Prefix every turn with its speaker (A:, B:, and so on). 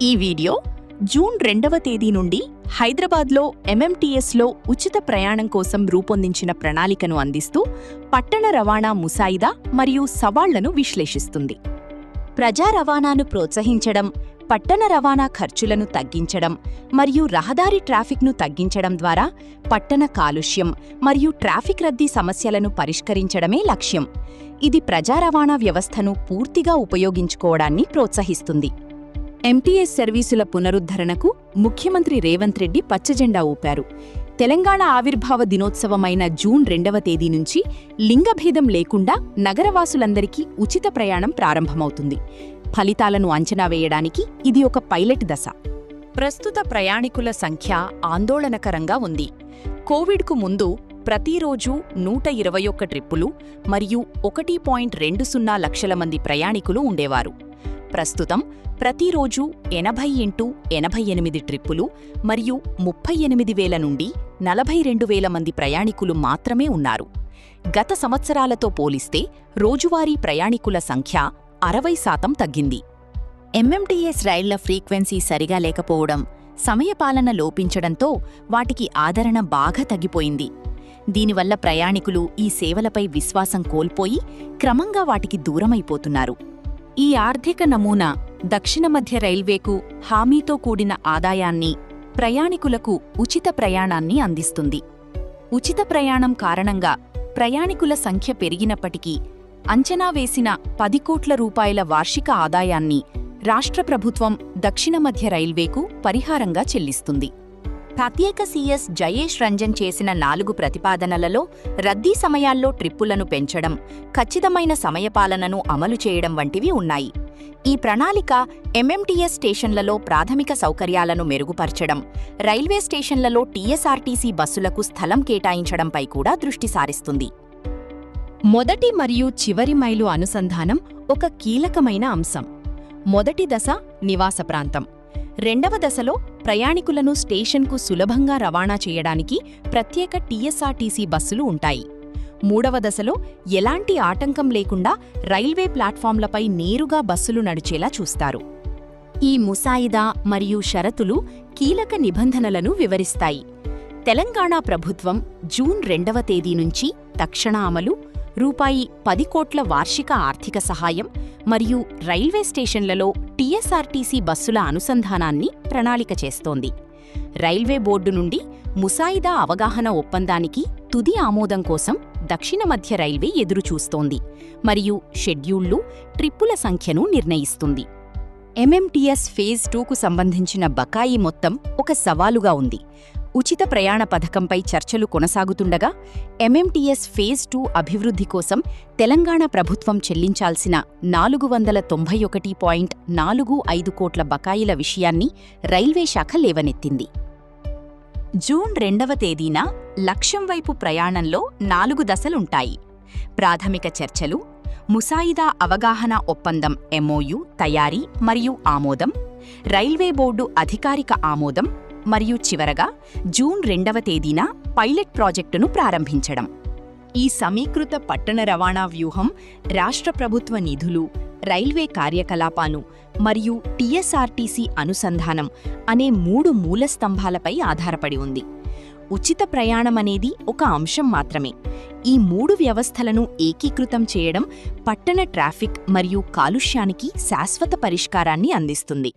A: ఈ video June 2వ తేదీ నుండి హైదరాబాద్లో ఎంఎంటీఎస్లో ఉచిత ప్రయాణం కోసం రూపొందించిన ప్రణాళికను అందిస్తూ పట్టణ రవాణా ముసాయిదా మరియు సవాళ్లను విశ్లేషిస్తుంది. ప్రజా రవాణాను ప్రోత్సహించడం, పట్టణ రవాణా ఖర్చులను తగ్గించడం మరియు రహదారి ట్రాఫిక్ను తగ్గించడం ద్వారా పట్టణ కాలుష్యం మరియు ట్రాఫిక్ రద్దీ సమస్యలను పరిష్కరించడమే లక్ష్యం. ఇది ప్రజా రవాణా వ్యవస్థను పూర్తిగా ఉపయోగించుకోవడాన్ని ప్రోత్సహిస్తుంది. ఎంటీఎస్ సర్వీసుల పునరుద్ధరణకు ముఖ్యమంత్రి రేవంత్ రెడ్డి పచ్చజెండా ఊపారు. తెలంగాణ ఆవిర్భావ దినోత్సవమైన జూన్ 2వ తేదీ నుంచి లింగభేదం లేకుండా నగరవాసులందరికీ ఉచిత ప్రయాణం ప్రారంభమవుతుంది. ఫలితాలను అంచనా వేయడానికి ఇది ఒక పైలట్ దశ. ప్రస్తుత ప్రయాణికుల సంఖ్య ఆందోళనకరంగా ఉంది. కోవిడ్కు ముందు ప్రతిరోజూ 121 ట్రిప్పులు మరియు 1.20 లక్షల మంది ప్రయాణికులు ఉండేవారు. ప్రస్తుతం ప్రతిరోజూ 80x88 ట్రిప్పులు మరియు 38,000 నుండి 42,000 మంది ప్రయాణికులు మాత్రమే ఉన్నారు. గత సంవత్సరాలతో పోలిస్తే రోజువారీ ప్రయాణికుల సంఖ్య 60% తగ్గింది. ఎంఎంటీఎస్ రైళ్ల ఫ్రీక్వెన్సీ సరిగా లేకపోవడం, సమయపాలన లోపించడంతో వాటికి ఆదరణ బాగా తగ్గిపోయింది. దీనివల్ల ప్రయాణికులు ఈ సేవలపై విశ్వాసం కోల్పోయి క్రమంగా వాటికి దూరమైపోతున్నారు. ఈ ఆర్థిక నమూనా దక్షిణ మధ్య రైల్వేకు హామీతో కూడిన ఆదాయాన్ని, ప్రయాణికులకు ఉచిత ప్రయాణాన్ని అందిస్తుంది. ఉచిత ప్రయాణం కారణంగా ప్రయాణికుల సంఖ్య పెరిగినప్పటికీ అంచనా వేసిన 10 కోట్ల రూపాయల వార్షిక ఆదాయాన్ని రాష్ట్ర ప్రభుత్వం దక్షిణ మధ్య రైల్వేకు పరిహారంగా చెల్లిస్తుంది. ప్రత్యేక సీఎస్ జయేష్ రంజన్ చేసిన 4 ప్రతిపాదనలలో రద్దీ సమయాల్లో ట్రిప్పులను పెంచడం, ఖచ్చితమైన సమయపాలనను అమలు చేయడం వంటివి ఉన్నాయి. ఈ ప్రణాళిక ఎంఎంటీఎస్ స్టేషన్లలో ప్రాథమిక సౌకర్యాలను మెరుగుపరచడం, రైల్వే స్టేషన్లలో టీఎస్ఆర్టీసీ బస్సులకు స్థలం కేటాయించడంపై కూడా దృష్టి సారిస్తుంది. మొదటి మరియు చివరి మైలు అనుసంధానం ఒక కీలకమైన అంశం. మొదటి దశ నివాస ప్రాంతం. 2వ దశలో ప్రయాణికులను స్టేషన్కు సులభంగా రవాణా చేయడానికి ప్రత్యేక టీఎస్ఆర్టీసీ బస్సులు ఉంటాయి. 3వ దశలో ఎలాంటి ఆటంకం లేకుండా రైల్వే ప్లాట్ఫామ్లపై నేరుగా బస్సులు నడిచేలా చూస్తారు. ఈ ముసాయిదా మరియు షరతులు కీలక నిబంధనలను వివరిస్తాయి. తెలంగాణ ప్రభుత్వం జూన్ 2వ తేదీ నుంచి తక్షణ అమలు, రూపాయి 10 కోట్ల వార్షిక ఆర్థిక సహాయం మరియు రైల్వే స్టేషన్లలో టీఎస్ఆర్టీసీ బస్సుల అనుసంధానాన్ని ప్రణాళిక చేస్తోంది. రైల్వే బోర్డు నుండి ముసాయిదా అవగాహన ఒప్పందానికి తుది ఆమోదం కోసం దక్షిణ మధ్య రైల్వే ఎదురుచూస్తోంది మరియు షెడ్యూళ్లు, ట్రిప్పుల సంఖ్యను నిర్ణయిస్తుంది. ఎంఎంటీఎస్ ఫేజ్ 2కు సంబంధించిన బకాయి మొత్తం ఒక సవాలుగా ఉంది. ఉచిత ప్రయాణ పథకంపై చర్చలు కొనసాగుతుండగా ఎంఎంటీఎస్ ఫేజ్ 2 అభివృద్ధి కోసం తెలంగాణ ప్రభుత్వం చెల్లించాల్సిన 491.45 కోట్ల బకాయిల విషయాన్ని రైల్వే శాఖ లేవనెత్తింది. జూన్ 2వ తేదీన లక్ష్యం వైపు ప్రయాణంలో 4 దశలుంటాయి. ప్రాథమిక చర్చలు, ముసాయిదా అవగాహన ఒప్పందం ఎంఓయు తయారీ మరియు ఆమోదం, రైల్వే బోర్డు అధికారిక ఆమోదం మరియు చివరగా జూన్ 2వ తేదీన పైలట్ ప్రాజెక్టును ప్రారంభించడం. ఈ సమీకృత పట్టణ రవాణా వ్యూహం రాష్ట్ర ప్రభుత్వ నిధులు, రైల్వే కార్యకలాపాలు మరియు టీఎస్ఆర్టీసీ అనుసంధానం అనే 3 మూలస్తంభాలపై ఆధారపడి ఉంది. ఉచిత ప్రయాణమనేది ఒక అంశం మాత్రమే. ఈ 3 వ్యవస్థలను ఏకీకృతం చేయడం పట్టణ ట్రాఫిక్ మరియు కాలుష్యానికి శాశ్వత పరిష్కారాన్ని అందిస్తుంది.